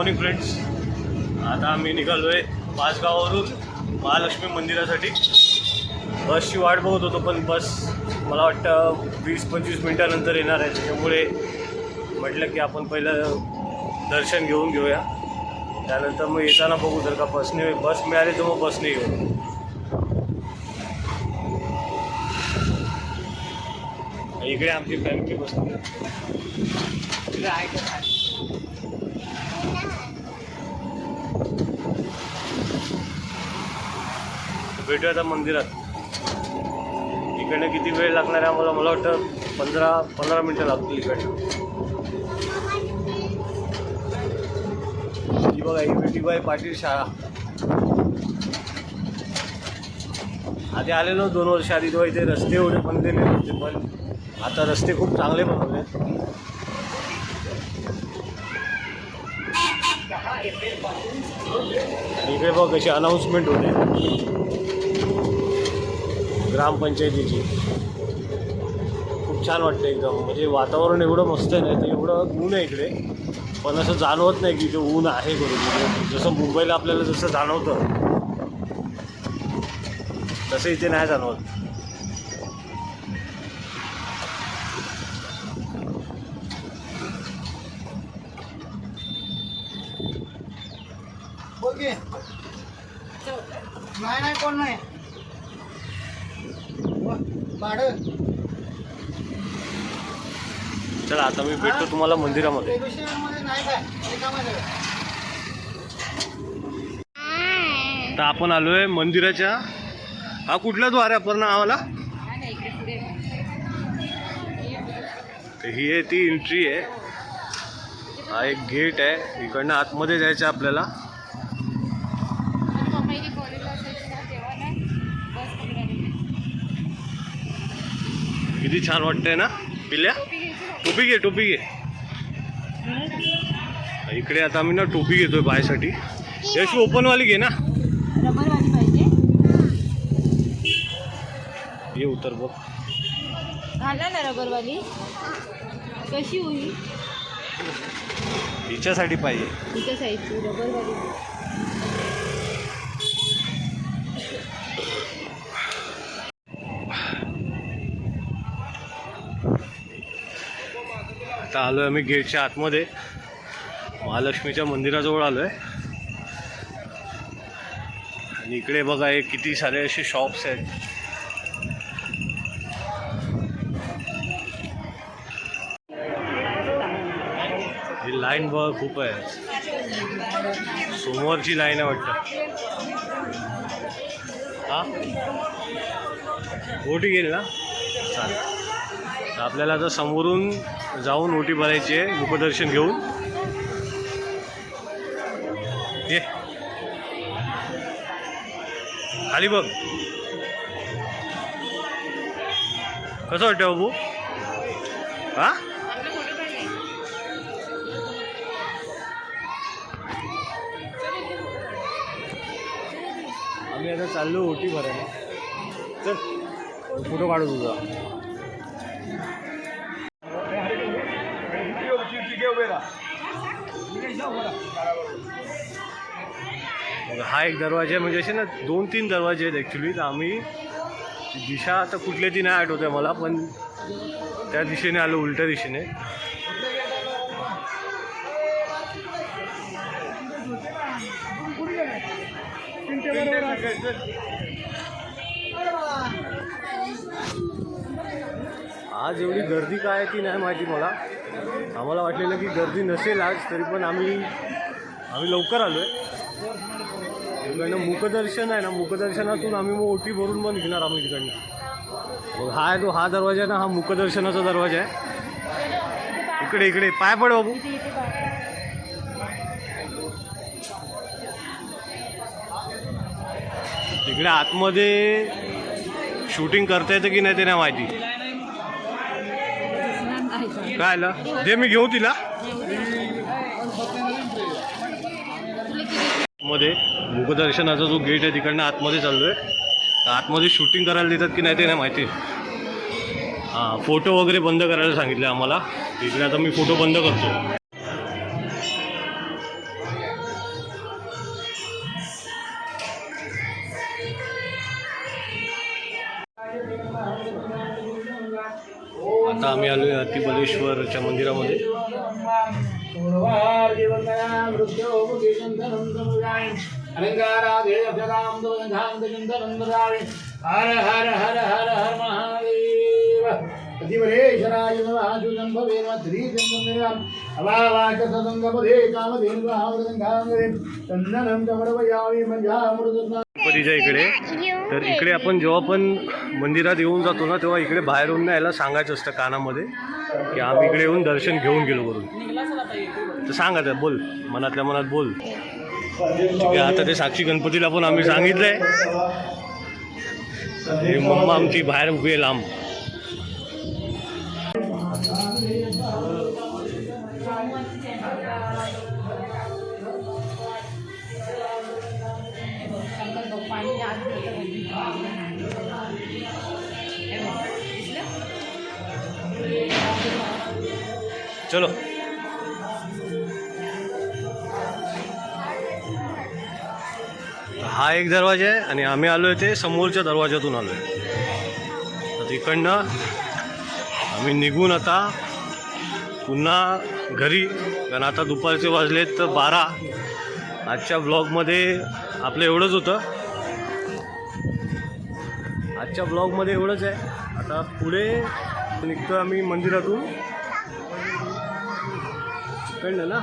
Morning friends. आता आम्ही निघालो आहे पाचगावावरून महालक्ष्मी मंदिरासाठी. बसची वाट बघत होतो पण बस मला वाटतं 20-25 मिनटानंतर येणार आहे. त्याच्यामुळे म्हटलं की आपण पहिलं दर्शन घेऊन घेऊया, त्यानंतर मग येताना बघू. जर का बस मिळाली तर मग बसने येऊ. इकडे आमची फॅमिली बसली. भेटूया आता मंदिरात. इकडनं किती वेळ लागणार आहे आम्हाला? मला वाटतं 15 मिनटं लागतील इकडनं. ही बघा, ही विठीबाई पाटील शाळा. आधी आलेलो 2 वर्ष आधी, तेव्हा इथे रस्ते एवढे बनलेले नव्हते, पण आता रस्ते खूप चांगले बनवले. इकडे बघ कशी अनाऊन्समेंट होते ग्रामपंचायतीची. खूप छान वाटतं एकदम. म्हणजे वातावरण एवढं मस्त आहे ना, तर एवढं ऊन आहे इकडे, पण असं जाणवत नाही की ते ऊन आहे करून. जसं मुंबईला आपल्याला जसं जाणवतं तसं इथे नाही जाणवत. नाही कोण नाही. चला आता मी भेटतो तुम्हाला मंदिरामध्ये. आता आपण आलोय मंदिराच्या. हा कुठला द्वार आहे आपण आम्हाला? ही आहे ती एंट्री आहे. हा एक गेट आहे. इकडनं आतमध्ये जायचं आपल्याला. किती छान वाटतंय ना पिल्या. टोपी घे. इकडे आता आम्ही ना टोपी घेतोय बायसाठी. यश ओपनवाली घे ना. रबरवाली पाहिजे. ये उतर बघ. घाला ना रबरवाली. कशी होईल? हिच्यासाठी पाहिजे. हिच्या साईजची रबरवाली. आता आलोय आम्ही गेटच्या आतमध्ये. महालक्ष्मीच्या मंदिराजवळ आलोय. आणि इकडे बघा हे किती सारे असे शॉप्स आहेत. ही लाईन बघा खूप आहे. सोमवारची लाईन आहे वाटतं. हा ओटी घेईल ना? चालेल. आपल्याला आता समोरून जाऊन ओटी भरायची आहे मुखदर्शन घेऊन. ये खाली बघ. कसं वाटतं बाबू? हा आम्ही आता चाललो ओटी भरायला. चल फोटो काढू तुझा. हा एक दरवाजा आहे. म्हणजे असे ना 2-3 दरवाजे आहेत ॲक्च्युली. तर आम्ही दिशा आता कुठल्या ती नाही आठवत आहे मला, पण त्या दिशेने आलो, उलट्या दिशेने. आज एवढी गर्दी काय आहे ती नाही माहिती मला. आम्हाला वाटलेलं की गर्दी नसेल आज, तरी पण आम्ही लवकर आलो आहे. इकडनं मुखदर्शन आहे ना, मुखदर्शनातून आम्ही मग ओटी भरून मग निघणार आम्ही तिकडनं. मग हा दरवाजा आहे ना, हा मुखदर्शनाचा दरवाजा आहे. इकडे पाय पड बाबू. इकडे आतमध्ये शूटिंग करता येतं की नाही ते नाही माहिती. काय आलं दे, मी घेऊ तिला. मध्ये मुखदर्शनाचा जो गेट आहे तिकडनं आतमध्ये चाललोय. आतमध्ये शूटिंग करायला देतात की नाही ते नाही माहिती. हां, फोटो वगैरे बंद करायला सांगितले आम्हाला. इकडे आता मी फोटो बंद करतो. अतिबलेश्वरच्या मंदिरामध्ये. हर हर हर हर हर महादेव अतिवरेश्वराय नमः शुजंभवे श्रीचंद्रमेव अवावाच सदंगपदे कामधेनुवावृतंगामरे चंदनं कमरवयामि मंजामृतस्ना. गणपतीच्या इकडे तर इकडे आपण जेव्हा पण मंदिरात येऊन जातो ना तेव्हा इकडे बाहेरून ना याला सांगायचं असतं कानामध्ये की आम्ही इकडे येऊन दर्शन घेऊन गेलो करून. तर सांगायचं बोल, मनातल्या मनात बोल. ठीक आहे, आता ते साक्षी गणपतीला पण आम्ही सांगितलंय. हे मम्मा आमची बाहेर उभी आहे लांब. चलो हा एक दरवाजा आहे आणि आम्ही आलोय ते समोरच्या दरवाजातून आलोय. तर तिकडनं आम्ही निघून आता पुन्हा घरी, कारण आता दुपारचे वाजलेत 12. आजच्या ब्लॉगमध्ये आपलं एवढंच होतं. आजच्या ब्लॉगमध्ये एवढंच आहे. आता पुढे निघतो आम्ही मंदिरातून. कळलं ना.